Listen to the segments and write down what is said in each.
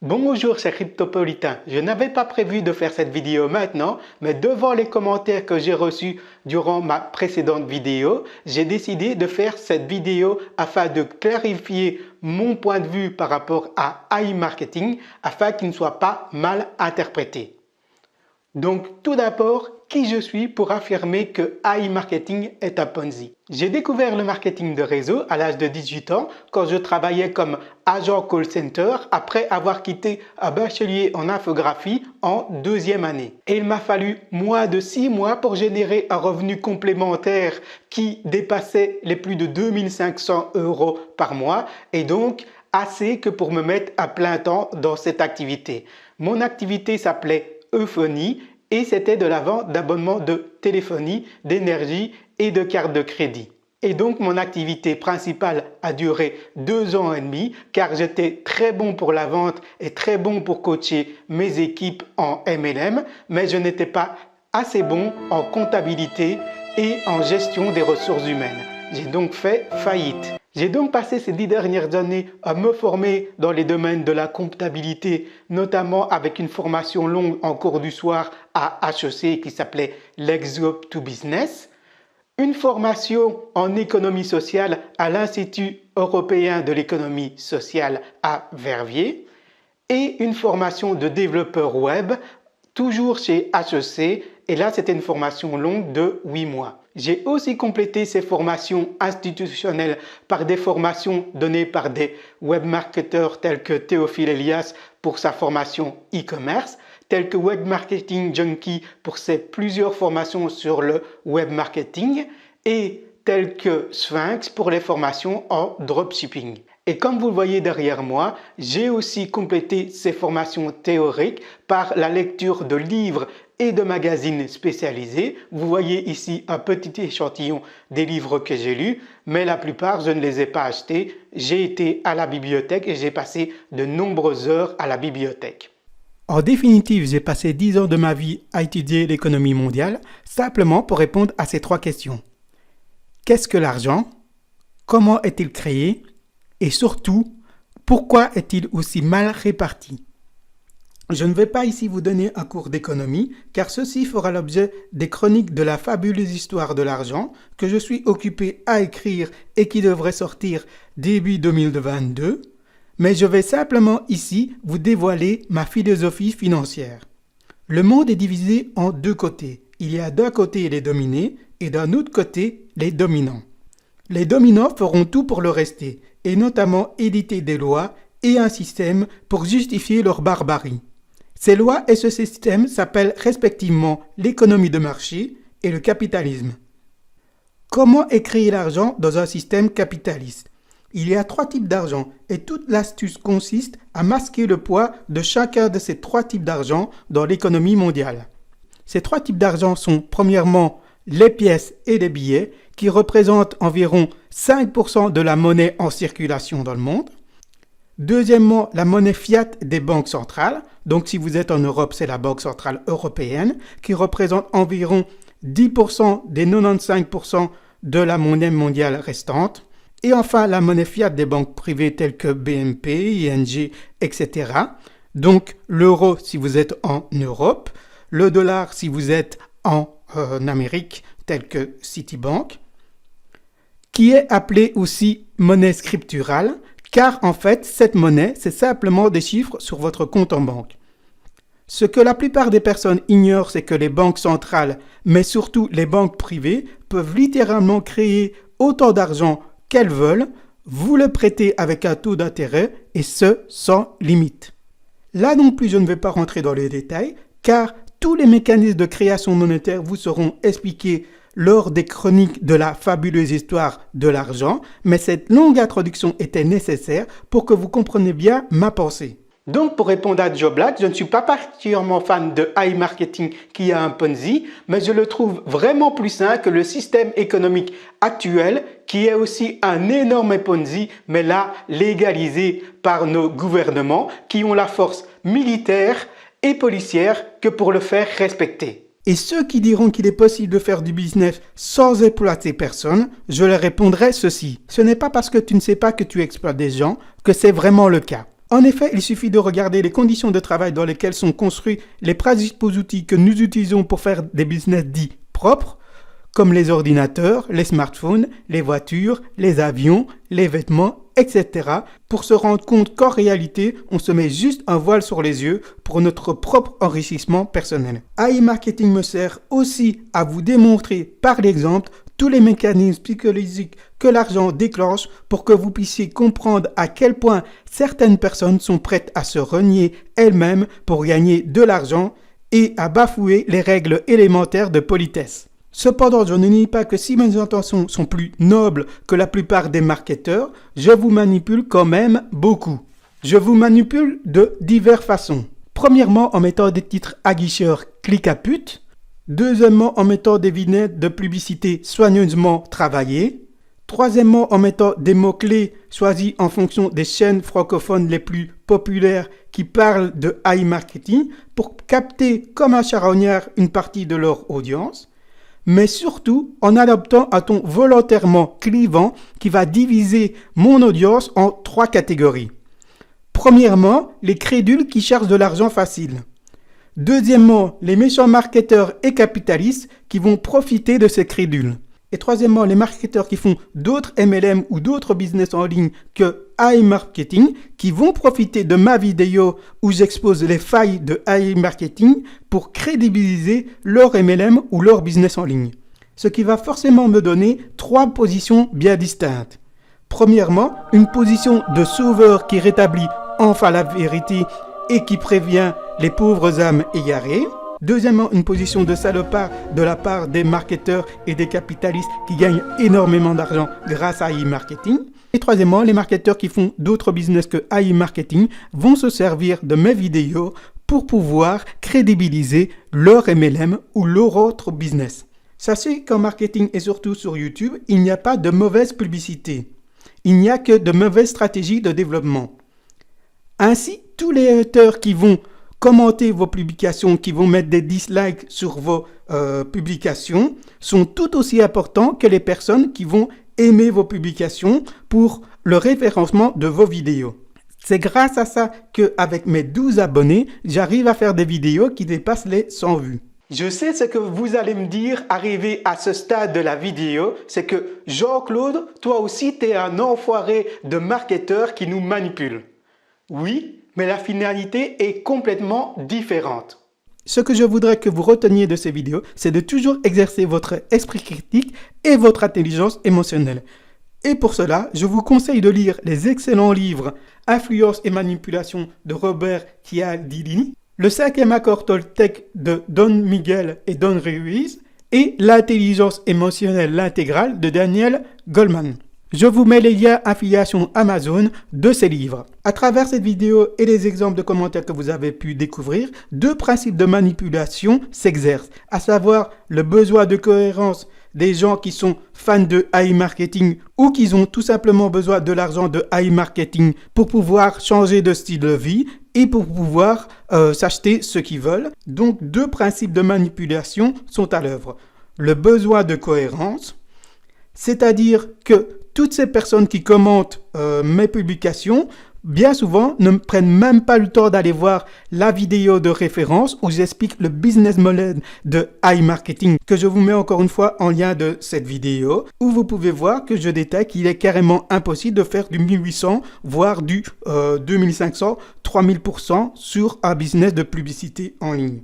Bonjour chers cryptopolitains, je n'avais pas prévu de faire cette vidéo maintenant, mais devant les commentaires que j'ai reçus durant ma précédente vidéo, j'ai décidé de faire cette vidéo afin de clarifier mon point de vue par rapport à AI Marketing afin qu'il ne soit pas mal interprété. Donc tout d'abord, qui je suis pour affirmer que AI Marketing est un Ponzi? J'ai découvert le marketing de réseau à l'âge de 18 ans quand je travaillais comme agent call center après avoir quitté un bachelier en infographie en deuxième année. Et il m'a fallu moins de 6 mois pour générer un revenu complémentaire qui dépassait les plus de 2500 € par mois et donc assez que pour me mettre à plein temps dans cette activité. Mon activité s'appelait Euphonie et c'était de la vente d'abonnements de téléphonie, d'énergie et de cartes de crédit. Et donc mon activité principale a duré 2 ans et demi car j'étais très bon pour la vente et très bon pour coacher mes équipes en MLM, mais je n'étais pas assez bon en comptabilité et en gestion des ressources humaines. J'ai donc fait faillite. J'ai donc passé ces 10 dernières années à me former dans les domaines de la comptabilité, notamment avec une formation longue en cours du soir à HEC qui s'appelait l'Exo to Business, une formation en économie sociale à l'Institut européen de l'économie sociale à Verviers et une formation de développeur web toujours chez HEC et là c'était une formation longue de 8 mois. J'ai aussi complété ces formations institutionnelles par des formations données par des webmarketeurs tels que Théophile Elias pour sa formation e-commerce, tels que Web Marketing Junkie pour ses plusieurs formations sur le web marketing et tels que Sphinx pour les formations en dropshipping. Et comme vous le voyez derrière moi, j'ai aussi complété ces formations théoriques par la lecture de livres et de magazines spécialisés. Vous voyez ici un petit échantillon des livres que j'ai lus, mais la plupart je ne les ai pas achetés. J'ai été à la bibliothèque et j'ai passé de nombreuses heures à la bibliothèque. En définitive, j'ai passé 10 ans de ma vie à étudier l'économie mondiale, simplement pour répondre à ces 3 questions. Qu'est-ce que l'argent? Comment est-il créé? Et surtout, pourquoi est-il aussi mal réparti? Je ne vais pas ici vous donner un cours d'économie, car ceci fera l'objet des chroniques de la fabuleuse histoire de l'argent que je suis occupé à écrire et qui devrait sortir début 2022, mais je vais simplement ici vous dévoiler ma philosophie financière. Le monde est divisé en 2 côtés. Il y a d'un côté les dominés et d'un autre côté les dominants. Les dominants feront tout pour le rester, et notamment éditer des lois et un système pour justifier leur barbarie. Ces lois et ce système s'appellent respectivement l'économie de marché et le capitalisme. Comment est créé l'argent dans un système capitaliste? Il y a 3 types d'argent et toute l'astuce consiste à masquer le poids de chacun de ces 3 types d'argent dans l'économie mondiale. Ces 3 types d'argent sont premièrement les pièces et les billets qui représentent environ 5% de la monnaie en circulation dans le monde. Deuxièmement, la monnaie fiat des banques centrales. Donc si vous êtes en Europe, c'est la Banque centrale européenne qui représente environ 10% des 95% de la monnaie mondiale restante. Et enfin, la monnaie fiat des banques privées telles que BNP, ING, etc. Donc l'euro si vous êtes en Europe, le dollar si vous êtes en Amérique, tel que Citibank, qui est appelée aussi monnaie scripturale, car en fait, cette monnaie, c'est simplement des chiffres sur votre compte en banque. Ce que la plupart des personnes ignorent, c'est que les banques centrales, mais surtout les banques privées, peuvent littéralement créer autant d'argent qu'elles veulent, vous le prêtez avec un taux d'intérêt, et ce, sans limite. Là non plus, je ne vais pas rentrer dans les détails, car tous les mécanismes de création monétaire vous seront expliqués lors des chroniques de la fabuleuse histoire de l'argent, mais cette longue introduction était nécessaire pour que vous compreniez bien ma pensée. Donc pour répondre à Joe Black, je ne suis pas particulièrement fan de AI Marketing qui a un Ponzi, mais je le trouve vraiment plus sain que le système économique actuel qui est aussi un énorme Ponzi, mais là légalisé par nos gouvernements qui ont la force militaire et policière que pour le faire respecter. Et ceux qui diront qu'il est possible de faire du business sans exploiter personne, je leur répondrai ceci. Ce n'est pas parce que tu ne sais pas que tu exploites des gens que c'est vraiment le cas. En effet, il suffit de regarder les conditions de travail dans lesquelles sont construits les principaux outils que nous utilisons pour faire des business dits propres, comme les ordinateurs, les smartphones, les voitures, les avions, les vêtements, etc. pour se rendre compte qu'en réalité, on se met juste un voile sur les yeux pour notre propre enrichissement personnel. AI Marketing me sert aussi à vous démontrer par l'exemple tous les mécanismes psychologiques que l'argent déclenche pour que vous puissiez comprendre à quel point certaines personnes sont prêtes à se renier elles-mêmes pour gagner de l'argent et à bafouer les règles élémentaires de politesse. Cependant, je ne nie pas que si mes intentions sont plus nobles que la plupart des marketeurs, je vous manipule quand même beaucoup. Je vous manipule de diverses façons. Premièrement, en mettant des titres aguicheurs clic à pute. Deuxièmement, en mettant des vignettes de publicité soigneusement travaillées. Troisièmement, en mettant des mots-clés choisis en fonction des chaînes francophones les plus populaires qui parlent de AI marketing pour capter comme un charognard une partie de leur audience. Mais surtout en adoptant un ton volontairement clivant qui va diviser mon audience en 3 catégories. Premièrement, les crédules qui cherchent de l'argent facile. Deuxièmement, les méchants marketeurs et capitalistes qui vont profiter de ces crédules. Et troisièmement, les marketeurs qui font d'autres MLM ou d'autres business en ligne que AI Marketing qui vont profiter de ma vidéo où j'expose les failles de AI Marketing pour crédibiliser leur MLM ou leur business en ligne. Ce qui va forcément me donner 3 positions bien distinctes. Premièrement, une position de sauveur qui rétablit enfin la vérité et qui prévient les pauvres âmes égarées. Deuxièmement, une position de salopard de la part des marketeurs et des capitalistes qui gagnent énormément d'argent grâce à AI Marketing. Et troisièmement, les marketeurs qui font d'autres business que AI Marketing vont se servir de mes vidéos pour pouvoir crédibiliser leur MLM ou leur autre business. Sachez qu'en marketing et surtout sur YouTube, il n'y a pas de mauvaise publicité. Il n'y a que de mauvaises stratégies de développement. Ainsi, tous les haters qui vont commenter vos publications, qui vont mettre des dislikes sur vos publications, sont tout aussi importants que les personnes qui vont aimer vos publications pour le référencement de vos vidéos. C'est grâce à ça qu'avec mes 12 abonnés, j'arrive à faire des vidéos qui dépassent les 100 vues. Je sais ce que vous allez me dire, arrivé à ce stade de la vidéo, c'est que Jean-Claude, toi aussi, tu es un enfoiré de marketeur qui nous manipule. Oui, mais la finalité est complètement différente. Ce que je voudrais que vous reteniez de ces vidéos, c'est de toujours exercer votre esprit critique et votre intelligence émotionnelle. Et pour cela, je vous conseille de lire les excellents livres « Influence et manipulation » de Robert Cialdini, le 5e accord Toltec de Don Miguel et Don Ruiz et l'intelligence émotionnelle intégrale de Daniel Goleman. Je vous mets les liens affiliation Amazon de ces livres. À travers cette vidéo et les exemples de commentaires que vous avez pu découvrir, 2 principes de manipulation s'exercent, à savoir le besoin de cohérence des gens qui sont fans de AI Marketing ou qui ont tout simplement besoin de l'argent de AI Marketing pour pouvoir changer de style de vie et pour pouvoir s'acheter ce qu'ils veulent. Donc 2 principes de manipulation sont à l'œuvre. Le besoin de cohérence, c'est-à-dire que toutes ces personnes qui commentent mes publications, bien souvent, ne prennent même pas le temps d'aller voir la vidéo de référence où j'explique le business model de AI Marketing, que je vous mets encore une fois en lien de cette vidéo, où vous pouvez voir que je détaille qu'il est carrément impossible de faire du 1800, voire du 2500, 3000% sur un business de publicité en ligne.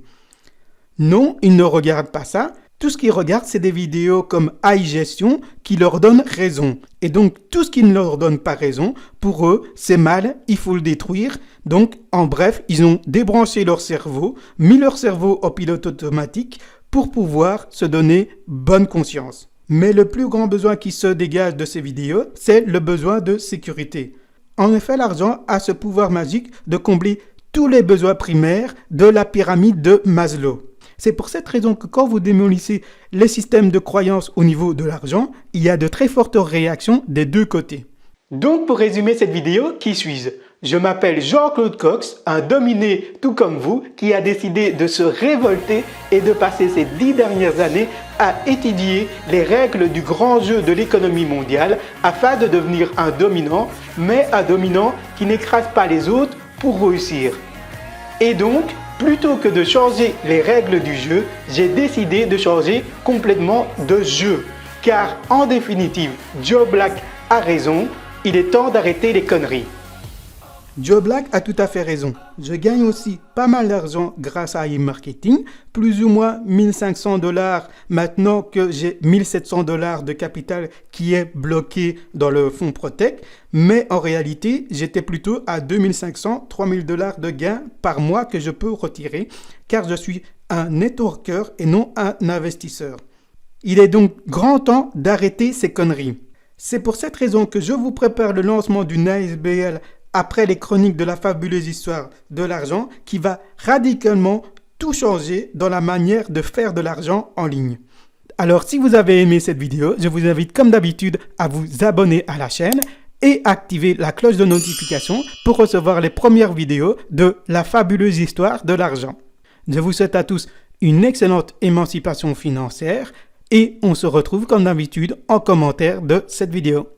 Non, ils ne regardent pas ça. Tout ce qu'ils regardent, c'est des vidéos comme AI Gestion qui leur donnent raison. Et donc, tout ce qui ne leur donne pas raison, pour eux, c'est mal, il faut le détruire. Donc, en bref, ils ont débranché leur cerveau, mis leur cerveau au pilote automatique pour pouvoir se donner bonne conscience. Mais le plus grand besoin qui se dégage de ces vidéos, c'est le besoin de sécurité. En effet, l'argent a ce pouvoir magique de combler tous les besoins primaires de la pyramide de Maslow. C'est pour cette raison que quand vous démolissez les systèmes de croyance au niveau de l'argent, il y a de très fortes réactions des 2 côtés. Donc pour résumer cette vidéo, qui suis-je? Je m'appelle Jean-Claude Cox, un dominé tout comme vous qui a décidé de se révolter et de passer ces 10 dernières années à étudier les règles du grand jeu de l'économie mondiale afin de devenir un dominant mais un dominant qui n'écrase pas les autres pour réussir. Et donc, plutôt que de changer les règles du jeu, j'ai décidé de changer complètement de jeu. Car en définitive, Joe Black a raison, il est temps d'arrêter les conneries. Joe Black a tout à fait raison. Je gagne aussi pas mal d'argent grâce à e-marketing, plus ou moins 1500 $, maintenant que j'ai 1700 $ de capital qui est bloqué dans le fonds Protect. Mais en réalité, j'étais plutôt à 2500, 3000 $ de gains par mois que je peux retirer, car je suis un networker et non un investisseur. Il est donc grand temps d'arrêter ces conneries. C'est pour cette raison que je vous prépare le lancement d'une ASBL après les chroniques de la fabuleuse histoire de l'argent qui va radicalement tout changer dans la manière de faire de l'argent en ligne. Alors si vous avez aimé cette vidéo, je vous invite comme d'habitude à vous abonner à la chaîne et activer la cloche de notification pour recevoir les premières vidéos de la fabuleuse histoire de l'argent. Je vous souhaite à tous une excellente émancipation financière et on se retrouve comme d'habitude en commentaire de cette vidéo.